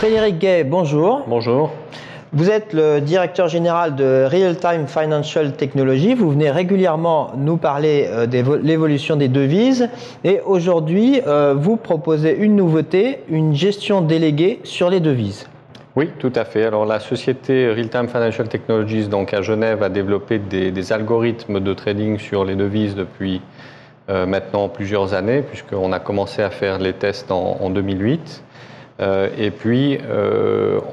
Frédéric Gay, bonjour. Bonjour. Vous êtes le directeur général de Real Time Financial Technology. Vous venez régulièrement nous parler de l'évolution des devises. Et aujourd'hui, vous proposez une nouveauté, une gestion déléguée sur les devises. Oui, tout à fait. Alors la société Real Time Financial Technologies, donc à Genève, a développé des algorithmes de trading sur les devises depuis maintenant plusieurs années, puisqu'on a commencé à faire les tests en 2008. Et puis,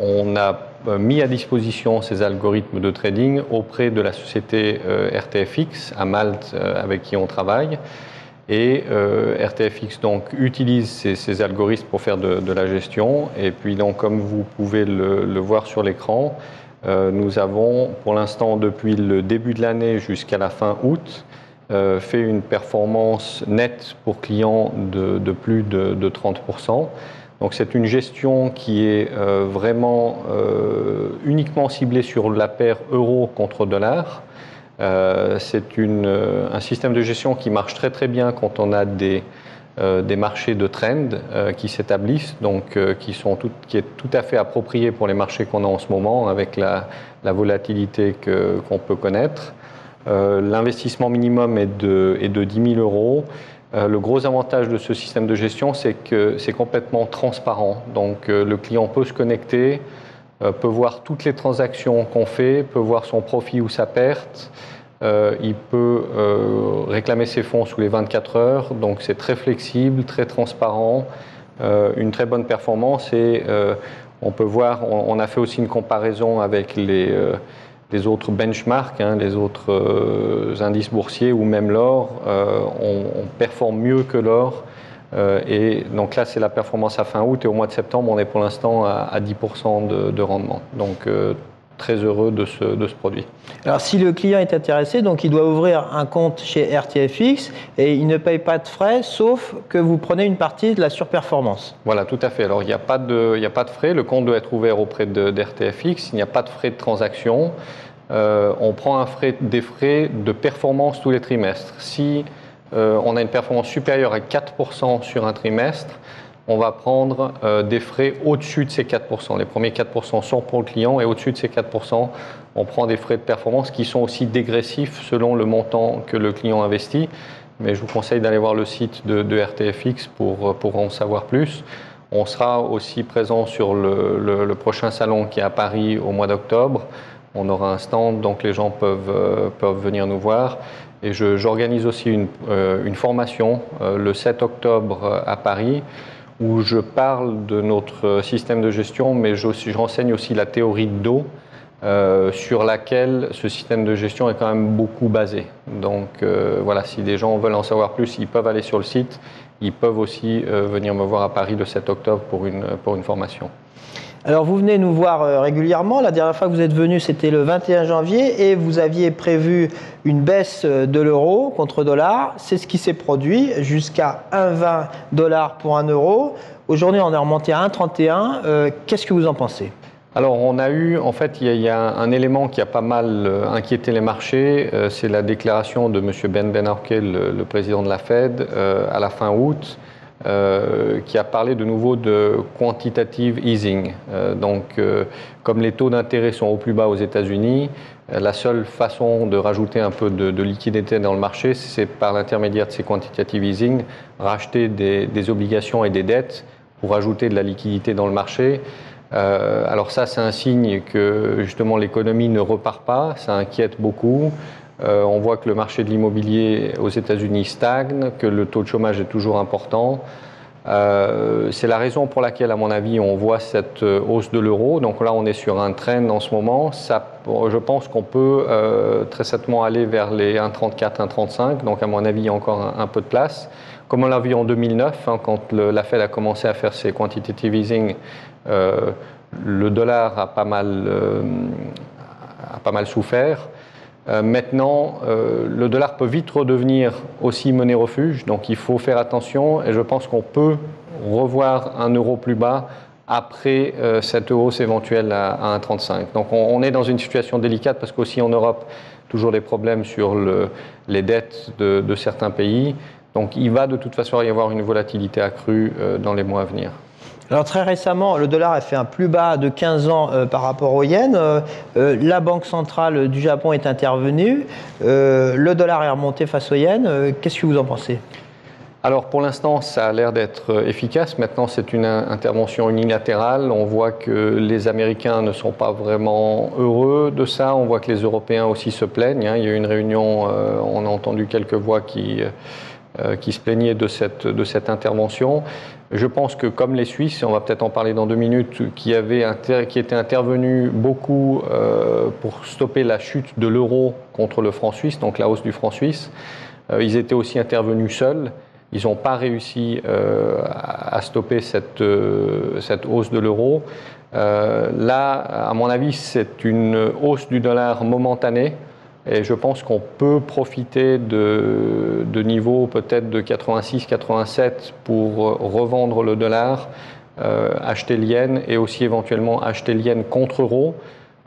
on a mis à disposition ces algorithmes de trading auprès de la société RTFX à Malte, avec qui on travaille. Et RTFX donc utilise ces algorithmes pour faire de la gestion. Et puis donc, comme vous pouvez le voir sur l'écran, nous avons pour l'instant depuis le début de l'année jusqu'à la fin août fait une performance nette pour clients de plus de 30%. Donc c'est une gestion qui est vraiment uniquement ciblée sur la paire euro contre dollar. C'est un système de gestion qui marche très très bien quand on a des marchés de trend qui s'établissent, donc qui est tout à fait approprié pour les marchés qu'on a en ce moment avec la volatilité qu'on peut connaître. L'investissement minimum est de 10 000 euros. Le gros avantage de ce système de gestion, c'est que c'est complètement transparent. Donc le client peut se connecter, peut voir toutes les transactions qu'on fait, peut voir son profit ou sa perte. Il peut réclamer ses fonds sous les 24 heures. Donc c'est très flexible, très transparent, une très bonne performance. Et on peut voir, on a fait aussi une comparaison avec les autres benchmarks, les autres indices boursiers ou même l'or, on performe mieux que l'or. Et donc là, c'est la performance à fin août et au mois de septembre, on est pour l'instant à 10% de rendement. Donc très heureux de ce produit. Alors si le client est intéressé, donc il doit ouvrir un compte chez RTFX et il ne paye pas de frais, sauf que vous prenez une partie de la surperformance. Voilà, tout à fait. Alors il n'y a pas de frais, le compte doit être ouvert auprès d'RTFX, il n'y a pas de frais de transaction. On prend des frais de performance tous les trimestres. Si on a une performance supérieure à 4% sur un trimestre, on va prendre des frais au-dessus de ces 4%. Les premiers 4% sont pour le client et au-dessus de ces 4%, on prend des frais de performance qui sont aussi dégressifs selon le montant que le client investit. Mais je vous conseille d'aller voir le site de RTFX pour en savoir plus. On sera aussi présent sur le prochain salon qui est à Paris au mois d'octobre. On aura un stand, donc les gens peuvent venir nous voir. Et j'organise aussi une formation le 7 octobre à Paris où je parle de notre système de gestion, mais je renseigne aussi la théorie de dos sur laquelle ce système de gestion est quand même beaucoup basé. Donc voilà, si des gens veulent en savoir plus, ils peuvent aller sur le site. Ils peuvent aussi venir me voir à Paris le 7 octobre pour une formation. Alors vous venez nous voir régulièrement. La dernière fois que vous êtes venu, c'était le 21 janvier et vous aviez prévu une baisse de l'euro contre dollar. C'est ce qui s'est produit jusqu'à 1,20 $ pour 1 euro. Aujourd'hui, on est remonté à 1,31. Qu'est-ce que vous en pensez ? Alors on a eu, en fait, il y a un élément qui a pas mal inquiété les marchés, c'est la déclaration de M. Ben Bernanke, le président de la Fed, à la fin août, qui a parlé de nouveau de quantitative easing. Comme les taux d'intérêt sont au plus bas aux États-Unis, la seule façon de rajouter un peu de liquidité dans le marché, c'est par l'intermédiaire de ces quantitative easing, racheter des obligations et des dettes pour ajouter de la liquidité dans le marché. Alors ça, c'est un signe que justement l'économie ne repart pas, ça inquiète beaucoup. On voit que le marché de l'immobilier aux États-Unis stagne, que le taux de chômage est toujours important. C'est la raison pour laquelle, à mon avis, on voit cette hausse de l'euro. Donc là, on est sur un trend en ce moment. Je pense qu'on peut très certainement aller vers les 1,34, 1,35. Donc à mon avis, il y a encore un peu de place. Comme on l'a vu en 2009, quand la Fed a commencé à faire ses quantitative easing, le dollar a pas mal souffert. Maintenant, le dollar peut vite redevenir aussi monnaie refuge, donc il faut faire attention et je pense qu'on peut revoir un euro plus bas après cette hausse éventuelle à 1,35. Donc on est dans une situation délicate parce qu'aussi en Europe, toujours des problèmes sur les dettes de certains pays. Donc il va de toute façon y avoir une volatilité accrue dans les mois à venir. Alors très récemment, le dollar a fait un plus bas de 15 ans par rapport au yen. La Banque centrale du Japon est intervenue. Le dollar est remonté face au yen. Qu'est-ce que vous en pensez? Alors pour l'instant, ça a l'air d'être efficace. Maintenant, c'est une intervention unilatérale. On voit que les Américains ne sont pas vraiment heureux de ça. On voit que les Européens aussi se plaignent. Il y a eu une réunion, on a entendu quelques voix qui se plaignaient de cette intervention. Je pense que comme les Suisses, et on va peut-être en parler dans 2 minutes, qui étaient intervenus beaucoup pour stopper la chute de l'euro contre le franc suisse, donc la hausse du franc suisse, ils étaient aussi intervenus seuls. Ils n'ont pas réussi à stopper cette hausse de l'euro. Là, à mon avis, c'est une hausse du dollar momentanée. Et je pense qu'on peut profiter de niveaux peut-être de 86-87 pour revendre le dollar, acheter le yen et aussi éventuellement acheter le yen contre euro.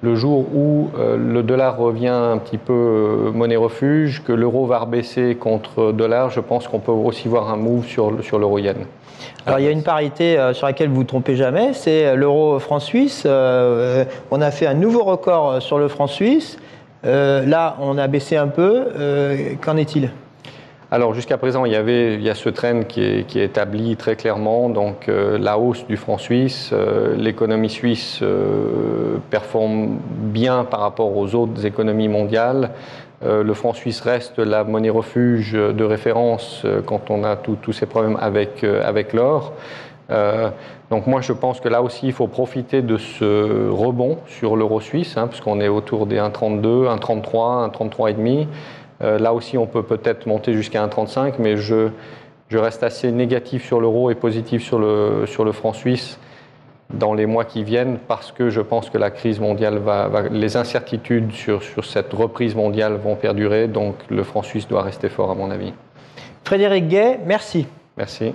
Le jour où le dollar revient un petit peu monnaie refuge, que l'euro va rebaisser contre dollar, je pense qu'on peut aussi voir un move sur l'euro-yen. Alors il y a une parité sur laquelle vous ne vous trompez jamais, c'est l'euro-franc suisse. On a fait un nouveau record sur le franc suisse. Là, on a baissé un peu. Qu'en est-il? Alors jusqu'à présent, il y a ce trend qui est établi très clairement, donc la hausse du franc suisse, l'économie suisse performe bien par rapport aux autres économies mondiales. Le franc suisse reste la monnaie refuge de référence quand on a tous ces problèmes avec l'or. Donc moi je pense que là aussi il faut profiter de ce rebond sur l'euro suisse, puisqu'on est autour des 1,32, 1,33, 1,33,5. Là aussi, on peut peut-être monter jusqu'à 1,35, mais je reste assez négatif sur l'euro et positif sur le franc suisse dans les mois qui viennent, parce que je pense que la crise mondiale les incertitudes sur cette reprise mondiale vont perdurer, donc le franc suisse doit rester fort à mon avis. Frédéric Gay, merci. Merci.